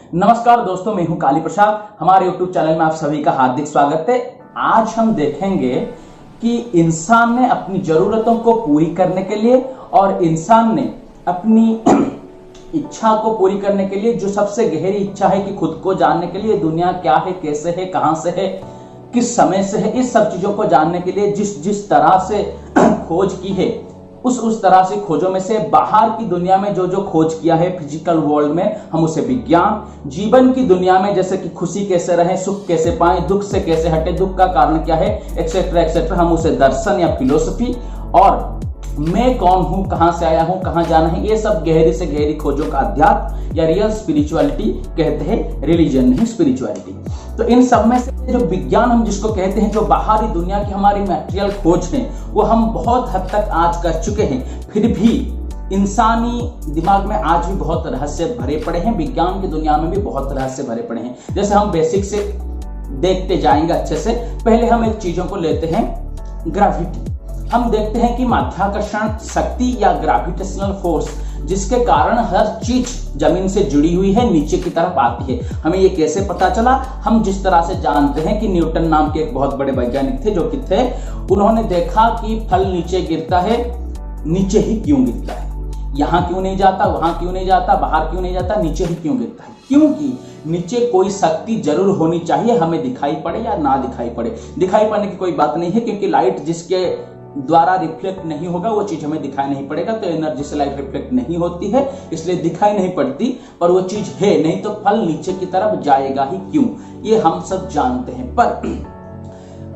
नमस्कार दोस्तों, मैं हूं काली प्रसाद। हमारे YouTube चैनल में आप सभी का हार्दिक स्वागत है। आज हम देखेंगे कि इंसान ने अपनी जरूरतों को पूरी करने के लिए और इंसान ने अपनी इच्छा को पूरी करने के लिए जो सबसे गहरी इच्छा है कि खुद को जानने के लिए दुनिया क्या है, कैसे है, कहां से है, किस समय से है, इस सब चीजों को जानने के लिए जिस तरह से खोज की है, उस तरह से खोजों में से बाहर की दुनिया में जो खोज किया है फिजिकल वर्ल्ड में, हम उसे विज्ञान, जीवन की दुनिया में जैसे कि खुशी कैसे रहे, सुख कैसे पाए, दुख से कैसे हटे, दुख का कारण क्या है, एक्सेट्रा एक्सेट्रा, हम उसे दर्शन या फिलोसफी, और मैं कौन हूं, कहां से आया हूं, कहां जाना है, ये सब गहरी से गहरी खोजों का अध्यात्म या रियल स्पिरिचुअलिटी कहते हैं, रिलीजन नहीं स्पिरिचुअलिटी। तो इन सब में से जो विज्ञान हम जिसको कहते हैं, जो बाहरी दुनिया की हमारी मैटेरियल खोज है, वो हम बहुत हद तक आज कर चुके हैं। फिर भी इंसानी दिमाग में आज भी बहुत रहस्य भरे पड़े हैं, विज्ञान की दुनिया में भी बहुत रहस्य भरे पड़े हैं। जैसे हम बेसिक से देखते जाएंगे अच्छे से। पहले हम एक चीजों को लेते हैं, ग्रेविटी। हम देखते हैं कि माध्याकर्षण शक्ति या ग्रेविटेशनल फोर्स जिसके कारण हर चीज जमीन से जुड़ी हुई है, नीचे की तरफ आती है। हमें ये कैसे पता चला? हम जिस तरह से जानते हैं कि न्यूटन नाम के एक बहुत बड़े वैज्ञानिक थे, जो कि थे, उन्होंने देखा कि फल नीचे गिरता है, नीचे ही क्यों गिरता है, यहां क्यों नहीं जाता, वहां क्यों नहीं जाता, बाहर क्यों नहीं जाता, नीचे ही क्यों गिरता है? क्योंकि नीचे कोई शक्ति जरूर होनी चाहिए, हमें दिखाई पड़े या ना दिखाई पड़े। दिखाई पड़ने की कोई बात नहीं है, क्योंकि लाइट जिसके द्वारा रिफ्लेक्ट नहीं होगा वो चीज हमें दिखाई नहीं पड़ेगा। तो एनर्जी से लाइट रिफ्लेक्ट नहीं होती है, इसलिए दिखाई नहीं पड़ती, पर वो चीज है, नहीं तो फल नीचे की तरफ जाएगा ही क्यों, ये हम सब जानते हैं। पर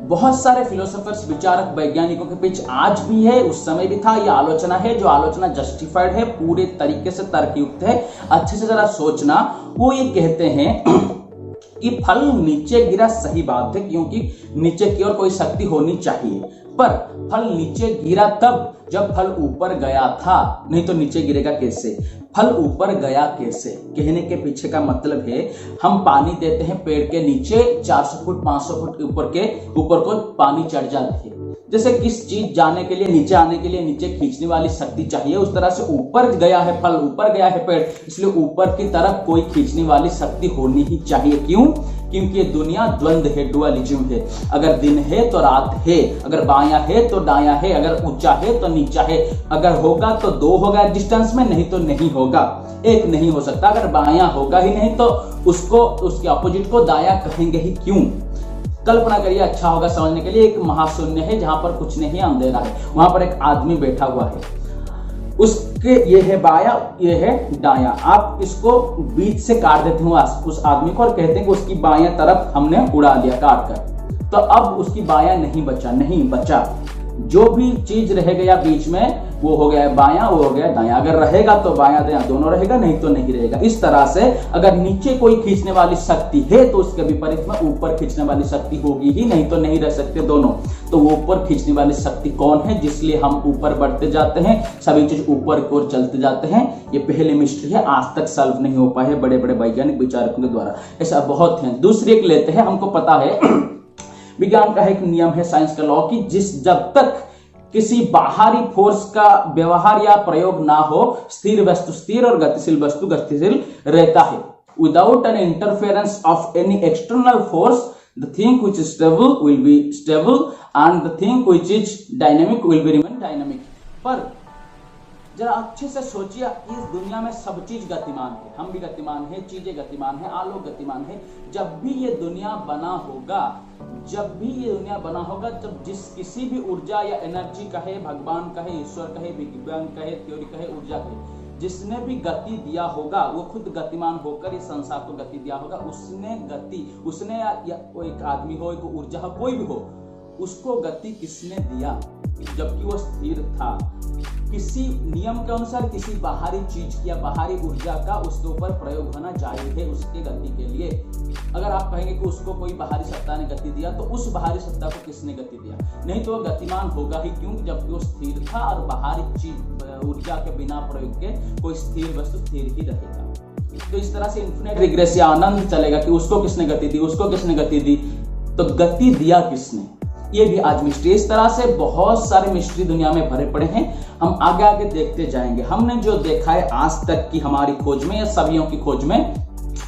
बहुत सारे फिलोसोफर्स, विचारक, वैज्ञानिकों के बीच आज भी है, उस समय भी था, यह आलोचना है, जो आलोचना जस्टिफाइड है, पूरे तरीके से तर्कयुक्त है। अच्छे से जरा सोचना, वो ये कहते हैं कि फल नीचे गिरा, सही बात है, क्योंकि नीचे की ओर कोई शक्ति होनी चाहिए, पर फल नीचे गिरा तब जब फल ऊपर गया था, नहीं तो नीचे गिरेगा कैसे? फल ऊपर गया कैसे कहने के पीछे का मतलब है, हम पानी देते हैं पेड़ के नीचे, 400 फुट 500 फुट ऊपर को पानी चढ़ जाती है। जैसे किस चीज जाने के लिए, नीचे आने के लिए नीचे खींचने वाली शक्ति चाहिए, उस तरह से ऊपर गया है फल, ऊपर गया है पेड़, इसलिए ऊपर की तरफ कोई खींचने वाली शक्ति होनी ही चाहिए। क्यों? क्योंकि ये दुनिया द्वंद है, डुअलिज्म है। अगर दिन है तो रात है, अगर बायां है तो दायां है, अगर ऊंचा है तो नीचा है, अगर होगा तो दो होगा डिस्टेंस में, नहीं तो नहीं होगा, एक नहीं हो सकता। अगर बायां होगा ही नहीं तो उसको, उसके ऑपोजिट को दायां कहेंगे ही क्यों? कल्पना करिए, अच्छा होगा समझने के लिए, एक महाशून्य है जहां पर कुछ नहीं, अंधेरा है, वहां पर एक आदमी बैठा हुआ है, उसके ये है बाया, ये है दाया, आप इसको बीच से काट देते हो उस आदमी को और कहते हैं कि उसकी बायां तरफ हमने उड़ा दिया काट कर, तो अब उसकी बायां नहीं बचा, जो भी चीज रह गया बीच में वो हो गया बायां, वो हो गया दायां। अगर रहेगा तो बायां दायां दोनों रहेगा, नहीं तो नहीं रहेगा। इस तरह से अगर नीचे कोई खींचने वाली शक्ति है तो उसके विपरीत में ऊपर खींचने वाली शक्ति होगी ही, नहीं तो नहीं रह सकते दोनों। तो वो ऊपर खींचने वाली शक्ति कौन है, जिसलिए हम ऊपर बढ़ते जाते हैं, सभी चीज ऊपर की ओर चलते जाते हैं? ये पहली मिस्ट्री है, आज तक सॉल्व नहीं हो पाए है बड़े बड़े वैज्ञानिक विचारकों के द्वारा। ऐसा बहुत है। दूसरी एक लेते हैं, हमको पता है विज्ञान का एक नियम है, साइंस का लॉ, की जब तक किसी बाहरी फोर्स का व्यवहार या प्रयोग ना हो, स्थिर वस्तु स्थिर और गतिशील वस्तु गतिशील रहता है। Without an interference of any external force, the thing which is stable will be stable and the thing which is dynamic will be remain dynamic. पर जरा अच्छे से सोचिए, इस दुनिया में सब चीज गतिमान है, हम भी गतिमान है, चीजें गतिमान है, आलोक गतिमान है। जब भी ये दुनिया बना होगा, जब किसी भी ऊर्जा या एनर्जी कहे, भगवान कहे, ईश्वर कहे, विज्ञान कहे, थ्योरी कहे, ऊर्जा कहे, जिसने भी गति दिया होगा वो खुद गतिमान होकर इस संसार को गति दिया होगा। उसने या कोई एक आदमी हो, एक ऊर्जा हो, कोई भी हो, उसको गति किसने दिया? जबकि वो स्थिर था, किसी नियम के अनुसार किसी बाहरी चीज की या बाहरी ऊर्जा का उसके ऊपर प्रयोग होना जायज है उसकी गति के लिए। अगर आप कहेंगे कि उसको कोई बाहरी सत्ता ने गति दिया, तो उस बाहरी सत्ता को किसने गति दिया? नहीं तो वो गतिमान होगा ही क्यों, जबकि वो स्थिर था और बाहरी चीज ऊर्जा के बिना प्रयोग के कोई स्थिर वस्तु स्थिर ही रहेगा। तो इस तरह से इन्फिनिट रिग्रेस या आनंद चलेगा कि उसको किसने गति दी, उसको किसने गति दी, तो गति दिया किसने? ये भी आज मिस्ट्री। इस तरह से बहुत सारे मिस्ट्री दुनिया में भरे पड़े हैं, हम आगे आगे देखते जाएंगे। हमने जो देखा है आज तक की हमारी खोज में या सदियों की खोज में,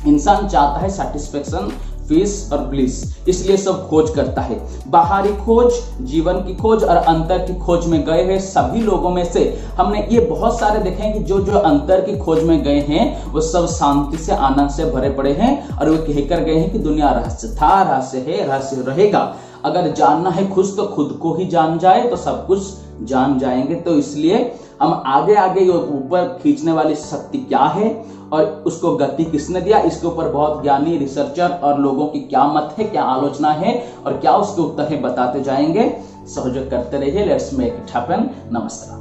इंसान चाहता है सेटिस्फेक्शन, पीस और ब्लिस, इसलिए सब खोज करता है। बाहरी खोज, जीवन की खोज और अंतर की खोज में गए हुए सभी लोगों में से हमने ये बहुत सारे देखे हैं कि जो जो अंतर की खोज में गए हैं वो सब शांति से, आनंद से भरे पड़े हैं और वो कहकर गए हैं कि दुनिया रहस्य था, रहस्य है, रहस्य रहेगा। अगर जानना है खुद तो खुद को ही जान जाए तो सब कुछ जान जाएंगे। तो इसलिए हम आगे आगे ऊपर खींचने वाली शक्ति क्या है और उसको गति किसने दिया, इसके ऊपर बहुत ज्ञानी रिसर्चर और लोगों की क्या मत है, क्या आलोचना है और क्या उसके उत्तर है बताते जाएंगे। सहयोग करते रहिए। Let's make it happen. नमस्कार।